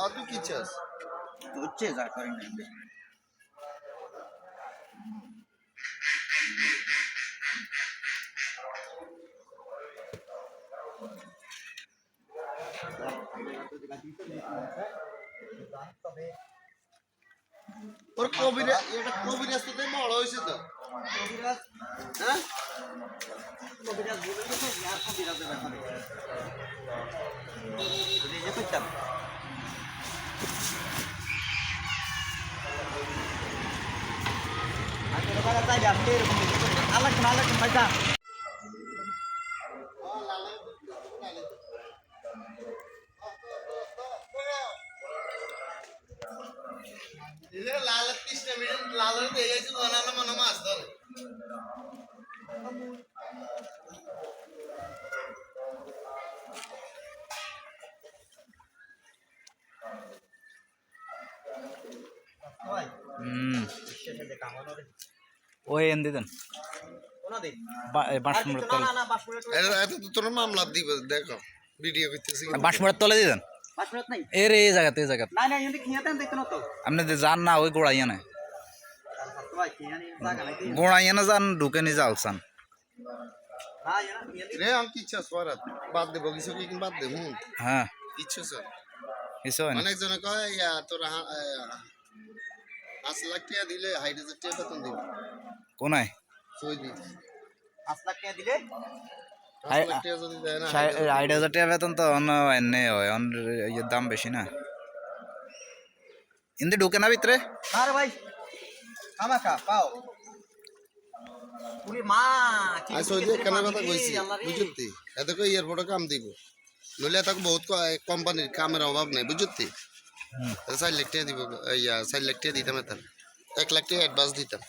আর তুই কি চাস হচ্ছে যা করেন না ওর কবিরা এটা কবিরাজ তো বড় হয়েছে তো কবিরাজ হ্যাঁ কবিরাজ বলে গেছে আর কবিরাজের ব্যাপারে যদি যে করতাম আমি তো বাবা তাই আপনি এরকম আল্লাহ ভাইটা লাল 30 মিনিট লাল হয়ে গেছে বানানো মনে মাছ ধরে ওই এনে দেন বাঁশমুড়ার তোর মামলা দিব দেখো ভিডিও করতেছি বাঁশমুড়ার তলে দিয়ে দেন এর এই জায়গাতে আপনি যান না ওই গোড়াইয়া না গোড়াইয়া না যান ঢুকে নি যাওয়ান রে আমি কি চাস পরাত বাদ দেব কিছু কি বাদ দেব হ্যাঁ ইচ্ছা স্যার কিছু হয় না অনেক জনে কয় ইয়া তোর 5 লাখ টাকা দিলে 6000 টাকা বেতন দিবি কোনায় সৌদি 5 লাখ টাকা দিলে 5 লাখ টাকা যদি দেয় না 60,000 টাকা বেতন তো অন্য এনে হয় এর দাম বেশি না ইন্দে ঢুকে না ভিতরে আরে ভাই কামাকা পাও পুরি মা কি আই সৌদি কেন কথা কইছি বুঝতি এত কই এয়ারপোর্টে কাম দিব নইলে তাকে বহুত কোম্পানির কামের অভাব নাই বুঝতি 4 লাখ টাকা দিব ইয়া 4 লাখ টাকা দিতাম তার 1 লাখ টাকা অ্যাডভান্স দিতাম